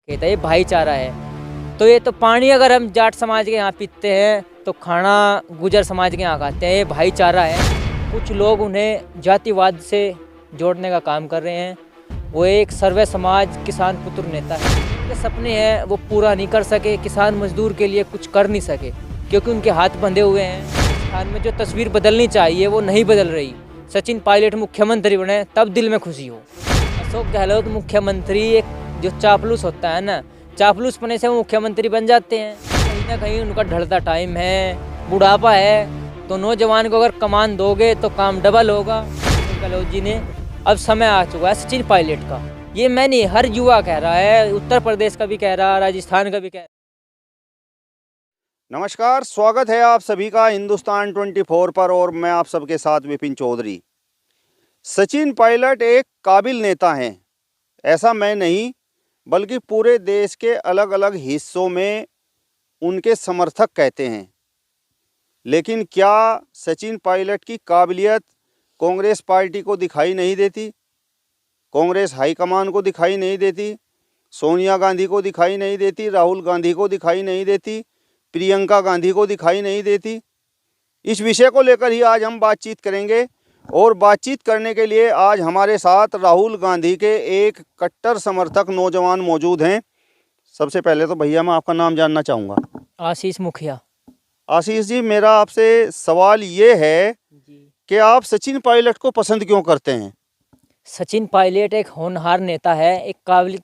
कहता है ये भाईचारा है। तो ये तो पानी अगर हम जाट समाज के यहाँ पीते हैं तो खाना गुजर समाज के यहाँ खाते हैं, ये भाईचारा है। कुछ लोग उन्हें जातिवाद से जोड़ने का काम कर रहे हैं। वो एक सर्वे समाज किसान पुत्र नेता है, उनके सपने हैं वो पूरा नहीं कर सके, किसान मजदूर के लिए कुछ कर नहीं सके क्योंकि उनके हाथ बंधे हुए हैं। राजस्थान में जो तस्वीर बदलनी चाहिए वो नहीं बदल रही। सचिन पायलट मुख्यमंत्री बने तब दिल में खुशी हो। अशोक गहलोत मुख्यमंत्री एक जो चापलूस होता है ना, चापलूस बने से वो मुख्यमंत्री बन जाते हैं। कहीं ना कहीं उनका ढलता टाइम है, बुढ़ापा है, तो नौजवान को अगर कमान दोगे तो काम डबल होगा। गहलोत जी ने अब समय आ चुका है सचिन पायलट का। ये मैं नहीं, हर युवा कह रहा है, उत्तर प्रदेश का भी कह रहा है, राजस्थान का भी कह रहा है। नमस्कार, स्वागत है आप सभी का हिंदुस्तान 24 पर और मैं आप सबके साथ विपिन चौधरी। सचिन पायलट एक काबिल नेता हैं, ऐसा मैं नहीं बल्कि पूरे देश के अलग अलग हिस्सों में उनके समर्थक कहते हैं। लेकिन क्या सचिन पायलट की काबिलियत कांग्रेस पार्टी को दिखाई नहीं देती, कांग्रेस हाईकमान को दिखाई नहीं देती, सोनिया गांधी को दिखाई नहीं देती, राहुल गांधी को दिखाई नहीं देती, प्रियंका गांधी को दिखाई नहीं देती? इस विषय को लेकर ही आज हम बातचीत करेंगे और बातचीत करने के लिए आज हमारे साथ राहुल गांधी के एक कट्टर समर्थक नौजवान मौजूद हैं। सबसे पहले तो भैया मैं आपका नाम जानना चाहूँगा। आशीष मुखिया। आशीष जी, मेरा आपसे सवाल ये है कि आप सचिन पायलट को पसंद क्यों करते हैं? सचिन पायलट एक होनहार नेता है, एक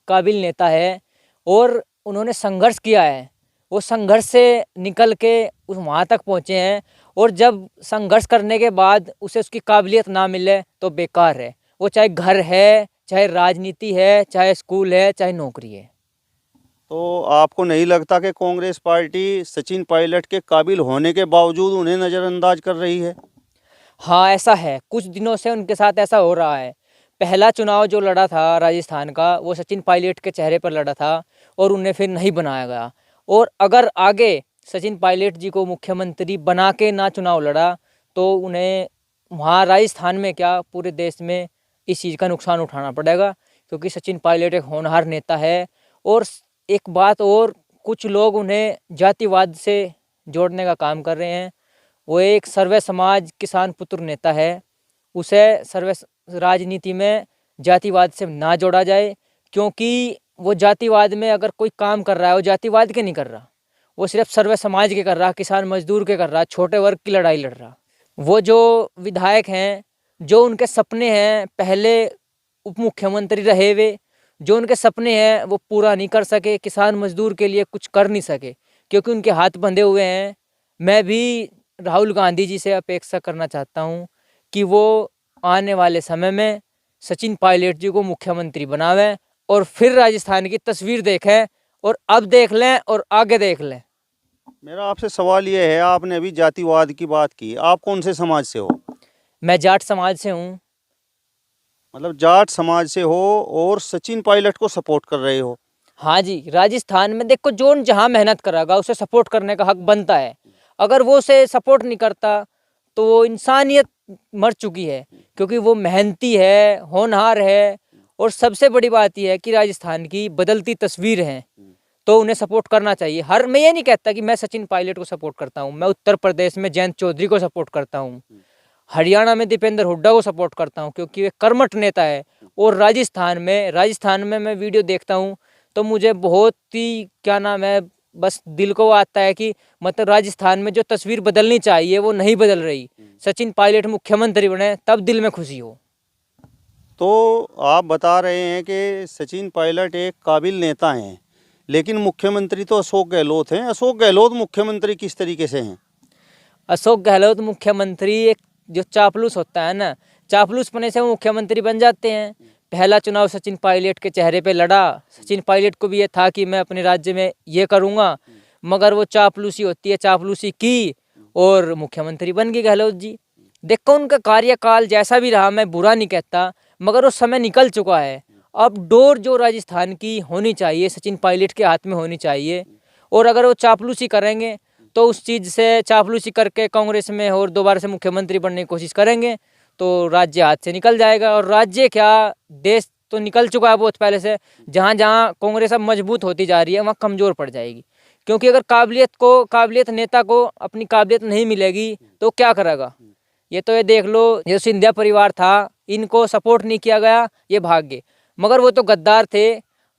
काबिल नेता है और उन्होंने संघर्ष किया है। वो संघर्ष से निकल के उस वहाँ तक पहुँचे हैं और जब संघर्ष करने के बाद उसे उसकी काबिलियत ना मिले तो बेकार है। वो चाहे घर है, चाहे राजनीति है, चाहे स्कूल है, चाहे नौकरी है। तो आपको नहीं लगता कि कांग्रेस पार्टी सचिन पायलट के काबिल होने के बावजूद उन्हें नज़रअंदाज कर रही है? हाँ, ऐसा है। कुछ दिनों से उनके साथ ऐसा हो रहा है। पहला चुनाव जो लड़ा था राजस्थान का, वो सचिन पायलट के चेहरे पर लड़ा था और उन्हें फिर नहीं बनाया गया। और अगर आगे सचिन पायलट जी को मुख्यमंत्री बना के ना चुनाव लड़ा तो उन्हें वहाँ राजस्थान में क्या पूरे देश में इस चीज़ का नुकसान उठाना पड़ेगा, क्योंकि सचिन पायलट एक होनहार नेता है। और एक बात और, कुछ लोग उन्हें जातिवाद से जोड़ने का काम कर रहे हैं। वो एक सर्वे समाज किसान पुत्र नेता है, उसे सर्वे राजनीति में जातिवाद से ना जोड़ा जाए, क्योंकि वो जातिवाद में अगर कोई काम कर रहा है वो जातिवाद के नहीं कर रहा, वो सिर्फ सर्वे समाज के कर रहा, किसान मजदूर के कर रहा, छोटे वर्ग की लड़ाई लड़ रहा। वो जो विधायक हैं, जो उनके सपने हैं, पहले उप मुख्यमंत्री रहे वे, जो उनके सपने हैं वो पूरा नहीं कर सके, किसान मजदूर के लिए कुछ कर नहीं सके क्योंकि उनके हाथ बंधे हुए हैं। मैं भी राहुल गांधी जी से अपेक्षा करना चाहता हूँ कि वो आने वाले समय में सचिन पायलट जी को मुख्यमंत्री बनावें और फिर राजस्थान की तस्वीर देखें, और अब देख लें और आगे देख लें। मेरा आपसे सवाल ये है, आपने अभी जातिवाद की बात की, आप कौन से समाज से हो? मैं जाट समाज से हूँ। मतलब जाट समाज से हो और सचिन पायलट को सपोर्ट कर रहे हो? हाँ जी, राजस्थान में देखो, जो जहाँ मेहनत करेगा उसे सपोर्ट करने का हक बनता है। अगर वो उसे सपोर्ट नहीं करता तो वो इंसानियत मर चुकी है, क्योंकि वो मेहनती है, होनहार है। और सबसे बड़ी बात यह है कि राजस्थान की बदलती तस्वीर है, तो उन्हें सपोर्ट करना चाहिए। मैं ये नहीं कहता कि मैं सचिन पायलट को सपोर्ट करता हूँ। मैं उत्तर प्रदेश में जयंत चौधरी को सपोर्ट करता हूँ, हरियाणा में दीपेंद्र हुड्डा को सपोर्ट करता हूँ क्योंकि वे कर्मठ नेता है। और राजस्थान में मैं वीडियो देखता हूँ तो मुझे बहुत ही क्या नाम है, बस दिल को आता है कि मतलब राजस्थान में जो तस्वीर बदलनी चाहिए वो नहीं बदल रही। सचिन पायलट मुख्यमंत्री बने तब दिल में खुशी हो। तो आप बता रहे हैं कि सचिन पायलट एक काबिल नेता हैं, लेकिन मुख्यमंत्री तो अशोक गहलोत हैं। अशोक गहलोत मुख्यमंत्री किस तरीके से हैं? अशोक गहलोत मुख्यमंत्री एक जो चापलूस होता है ना, चापलूस बने से वो मुख्यमंत्री बन जाते हैं। पहला चुनाव सचिन पायलट के चेहरे पे लड़ा। सचिन पायलट को भी ये था कि मैं अपने राज्य में ये करूँगा, मगर वो चापलूसी होती है, चापलूसी की और मुख्यमंत्री बन गए गहलोत जी। देखो, उनका कार्यकाल जैसा भी रहा, मैं बुरा नहीं कहता, मगर वो समय निकल चुका है। अब डोर जो राजस्थान की होनी चाहिए सचिन पायलट के हाथ में होनी चाहिए। और अगर वो चापलूसी करेंगे तो उस चीज़ से चापलूसी करके कांग्रेस में और दोबारा से मुख्यमंत्री बनने की कोशिश करेंगे तो राज्य हाथ से निकल जाएगा। और राज्य क्या, देश तो निकल चुका है बहुत पहले से। जहाँ जहाँ कांग्रेस अब मजबूत होती जा रही है वहाँ कमज़ोर पड़ जाएगी, क्योंकि अगर काबिलियत नेता को अपनी काबिलियत नहीं मिलेगी तो क्या करेगा। ये देख लो, जो सिंधिया परिवार था इनको सपोर्ट नहीं किया गया, ये भाग गए, मगर वो तो गद्दार थे।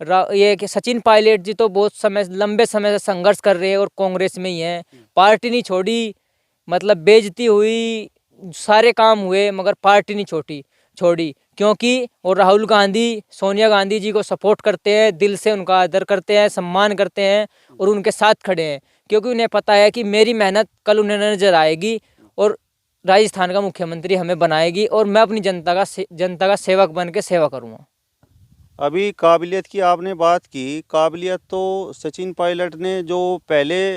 ये कि सचिन पायलट जी तो बहुत लंबे समय से संघर्ष कर रहे हैं और कांग्रेस में ही हैं, पार्टी नहीं छोड़ी, मतलब बेइज्जती हुई, सारे काम हुए मगर पार्टी नहीं छोड़ी क्योंकि और राहुल गांधी सोनिया गांधी जी को सपोर्ट करते हैं, दिल से उनका आदर करते हैं, सम्मान करते हैं और उनके साथ खड़े हैं, क्योंकि उन्हें पता है कि मेरी मेहनत कल उन्हें नजर आएगी और राजस्थान का मुख्यमंत्री हमें बनाएगी और मैं अपनी जनता का सेवक बन के सेवा करूँगा। अभी काबिलियत की आपने बात की, काबिलियत तो सचिन पायलट ने जो पहले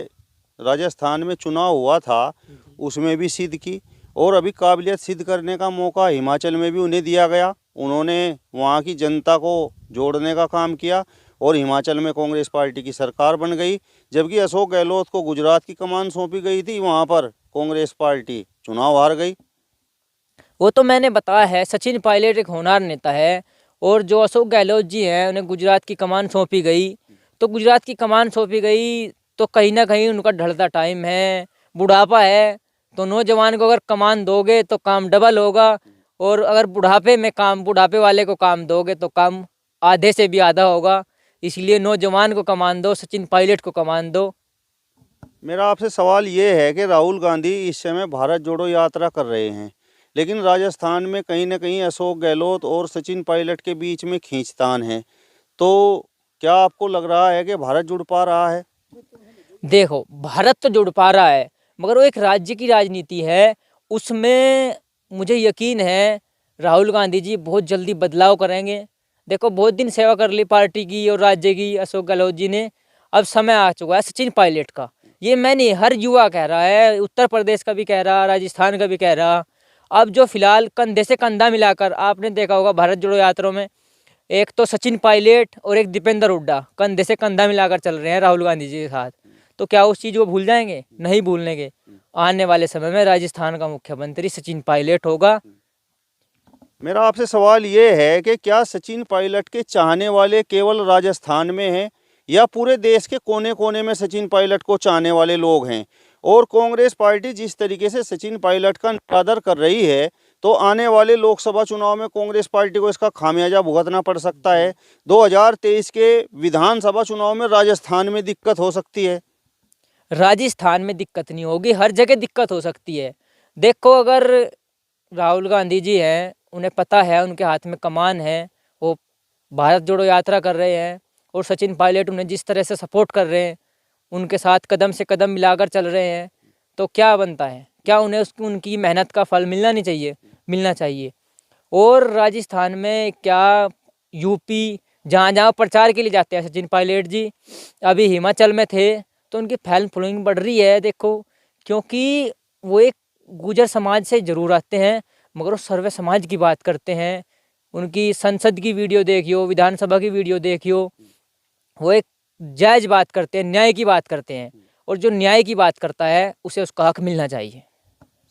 राजस्थान में चुनाव हुआ था उसमें भी सिद्ध की, और अभी काबिलियत सिद्ध करने का मौका हिमाचल में भी उन्हें दिया गया। उन्होंने वहाँ की जनता को जोड़ने का काम किया और हिमाचल में कांग्रेस पार्टी की सरकार बन गई, जबकि अशोक गहलोत को गुजरात की कमान सौंपी गई थी, वहाँ पर कांग्रेस पार्टी चुनाव हार गई। वो तो मैंने बताया है, सचिन पायलट एक होनहार नेता है और जो अशोक गहलोत जी हैं उन्हें गुजरात की कमान सौंपी गई, तो गुजरात की कमान सौंपी गई तो कहीं ना कहीं उनका ढलता टाइम है, बुढ़ापा है, तो नौजवान को अगर कमान दोगे तो काम डबल होगा, और अगर बुढ़ापे वाले को काम दोगे तो काम आधे से भी आधा होगा। इसलिए नौजवान को कमान दो, सचिन पायलट को कमान दो। मेरा आपसे सवाल ये है कि राहुल गांधी इस समय भारत जोड़ो यात्रा कर रहे हैं, लेकिन राजस्थान में कहीं ना कहीं अशोक गहलोत और सचिन पायलट के बीच में खींचतान है, तो क्या आपको लग रहा है कि भारत जुड़ पा रहा है? देखो, भारत तो जुड़ पा रहा है मगर वो एक राज्य की राजनीति है, उसमें मुझे यकीन है राहुल गांधी जी बहुत जल्दी बदलाव करेंगे। देखो, बहुत दिन सेवा कर ली पार्टी की और राज्य की अशोक गहलोत जी ने, अब समय आ चुका है सचिन पायलट का। ये मैं नहीं, हर युवा कह रहा है, उत्तर प्रदेश का भी कह रहा, राजस्थान का भी कह रहा। अब जो फिलहाल कंधे से कंधा मिलाकर, आपने देखा होगा भारत जोड़ो यात्रा में एक तो सचिन पायलट और एक दीपेंद्र हुड्डा कंधे से कंधा मिलाकर चल रहे हैं राहुल गांधी जी के साथ, तो क्या उस चीज़ को भूल जाएंगे? नहीं भूलने। आने वाले समय में राजस्थान का मुख्यमंत्री सचिन पायलट होगा। मेरा आपसे सवाल ये है कि क्या सचिन पायलट के चाहने वाले केवल राजस्थान में हैं या पूरे देश के कोने कोने में सचिन पायलट को चाहने वाले लोग हैं? और कांग्रेस पार्टी जिस तरीके से सचिन पायलट का निरादर कर रही है, तो आने वाले लोकसभा चुनाव में कांग्रेस पार्टी को इसका खामियाजा भुगतना पड़ सकता है। 2023 के विधानसभा चुनाव में राजस्थान में दिक्कत हो सकती है। राजस्थान में दिक्कत नहीं होगी, हर जगह दिक्कत हो सकती है। देखो, अगर राहुल गांधी जी हैं, उन्हें पता है उनके हाथ में कमान है, वो भारत जोड़ो यात्रा कर रहे हैं और सचिन पायलट उन्हें जिस तरह से सपोर्ट कर रहे हैं, उनके साथ कदम से कदम मिलाकर चल रहे हैं, तो क्या बनता है? क्या उन्हें उनकी मेहनत का फल मिलना नहीं चाहिए? मिलना चाहिए। और राजस्थान में क्या, यूपी, जहाँ जहाँ प्रचार के लिए जाते हैं सचिन पायलट जी, अभी हिमाचल में थे तो उनकी फैन फॉलोइंग बढ़ रही है। देखो, क्योंकि वो एक गुर्जर समाज से जरूर आते हैं मगर वो सर्वे समाज की बात करते हैं। उनकी संसद की वीडियो देखियो, विधानसभा की वीडियो देखियो, वो एक जायज बात करते हैं, न्याय की बात करते हैं, और जो न्याय की बात करता है उसे उसका हक मिलना चाहिए।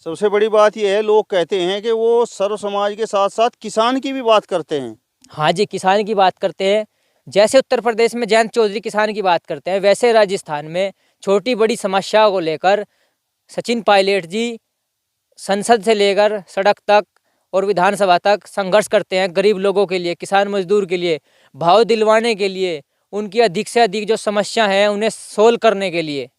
सबसे बड़ी बात यह है, लोग कहते हैं कि वो सर्व समाज के साथ साथ किसान की भी बात करते हैं। हाँ जी, किसान की बात करते हैं। जैसे उत्तर प्रदेश में जयंत चौधरी किसान की बात करते हैं, वैसे राजस्थान में छोटी बड़ी समस्याओं को लेकर सचिन पायलट जी संसद से लेकर सड़क तक और विधानसभा तक संघर्ष करते हैं, गरीब लोगों के लिए, किसान मजदूर के लिए, भाव दिलवाने के लिए, उनकी अधिक से अधिक जो समस्या है उन्हें सोल्व करने के लिए।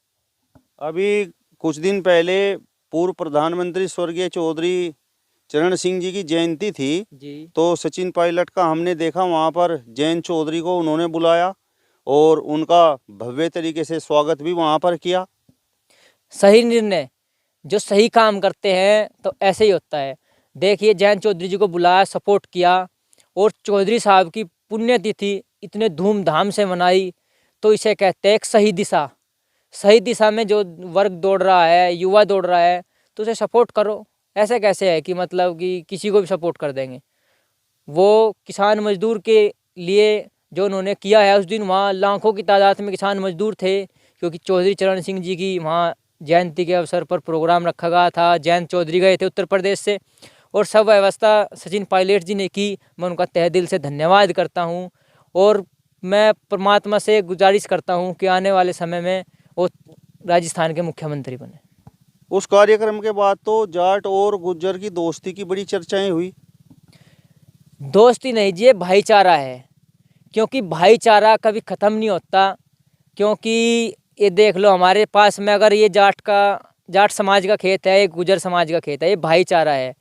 अभी कुछ दिन पहले पूर्व प्रधानमंत्री स्वर्गीय चौधरी चरण सिंह जी की जयंती थी जी। तो सचिन पायलट का हमने देखा वहाँ पर जयंत चौधरी को उन्होंने बुलाया और उनका भव्य तरीके से स्वागत भी वहाँ पर किया। सही निर्णय, जो सही काम करते हैं तो ऐसे ही होता है। देखिए, जयंत चौधरी जी को बुलाया, सपोर्ट किया, और चौधरी साहब की पुण्यतिथि इतने धूमधाम से मनाई, तो इसे कहते हैं एक सही दिशा। सही दिशा में जो वर्ग दौड़ रहा है, युवा दौड़ रहा है, तो उसे सपोर्ट करो। ऐसे कैसे है कि मतलब कि किसी को भी सपोर्ट कर देंगे? वो किसान मजदूर के लिए जो उन्होंने किया है, उस दिन वहाँ लाखों की तादाद में किसान मजदूर थे, क्योंकि चौधरी चरण सिंह जी की वहाँ जयंती के अवसर पर प्रोग्राम रखा गया था। जयंत चौधरी गए थे उत्तर प्रदेश से, और सब व्यवस्था सचिन पायलट जी ने की। मैं उनका तहे दिल से धन्यवाद करता हूँ और मैं परमात्मा से गुजारिश करता हूँ कि आने वाले समय में वो राजस्थान के मुख्यमंत्री बने। उस कार्यक्रम के बाद तो जाट और गुज्जर की दोस्ती की बड़ी चर्चाएं हुई। दोस्ती नहीं जी, ये भाईचारा है, क्योंकि भाईचारा कभी ख़त्म नहीं होता। क्योंकि ये देख लो, हमारे पास में अगर ये जाट समाज का खेत है, एक गुजर समाज का खेत है, ये भाईचारा है।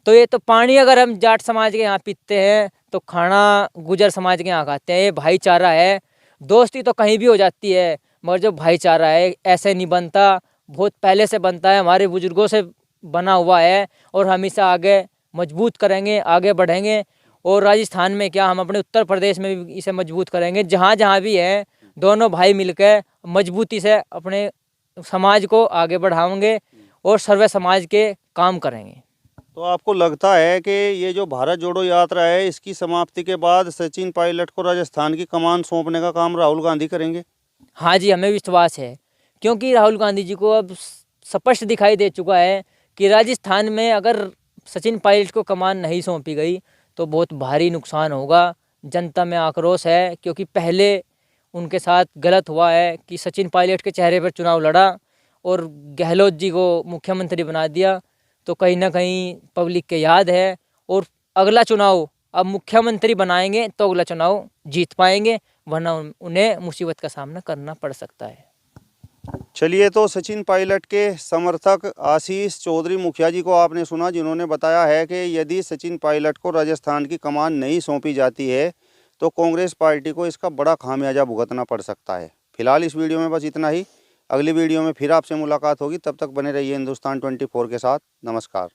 तो ये तो पानी अगर हम जाट समाज के यहाँ पीते हैं तो खाना गुजर समाज के यहाँ खाते हैं, ये भाईचारा है। दोस्ती तो कहीं भी हो जाती है, मगर जो भाईचारा है ऐसे नहीं बनता, बहुत पहले से बनता है, हमारे बुजुर्गों से बना हुआ है और हम इसे आगे मजबूत करेंगे, आगे बढ़ेंगे। और राजस्थान में क्या, हम अपने उत्तर प्रदेश में भी इसे मजबूत करेंगे। जहाँ जहाँ भी है, दोनों भाई मिलकर मजबूती से अपने समाज को आगे बढ़ाएंगे और सर्वे समाज के काम करेंगे। तो आपको लगता है कि ये जो भारत जोड़ो यात्रा है, इसकी समाप्ति के बाद सचिन पायलट को राजस्थान की कमान सौंपने का काम राहुल गांधी करेंगे? हाँ जी, हमें विश्वास है, क्योंकि राहुल गांधी जी को अब स्पष्ट दिखाई दे चुका है कि राजस्थान में अगर सचिन पायलट को कमान नहीं सौंपी गई तो बहुत भारी नुकसान होगा। जनता में आक्रोश है, क्योंकि पहले उनके साथ गलत हुआ है कि सचिन पायलट के चेहरे पर चुनाव लड़ा और गहलोत जी को मुख्यमंत्री बना दिया। तो कहीं ना कहीं पब्लिक के याद है, और अगला चुनाव अब मुख्यमंत्री बनाएंगे तो अगला चुनाव जीत पाएंगे, वरना उन्हें मुसीबत का सामना करना पड़ सकता है। चलिए, तो सचिन पायलट के समर्थक आशीष चौधरी मुखिया जी को आपने सुना, जिन्होंने बताया है कि यदि सचिन पायलट को राजस्थान की कमान नहीं सौंपी जाती है तो कांग्रेस पार्टी को इसका बड़ा खामियाजा भुगतना पड़ सकता है। फिलहाल इस वीडियो में बस इतना ही। अगली वीडियो में फिर आपसे मुलाकात होगी, तब तक बने रहिए हिंदुस्तान 24 के साथ। नमस्कार।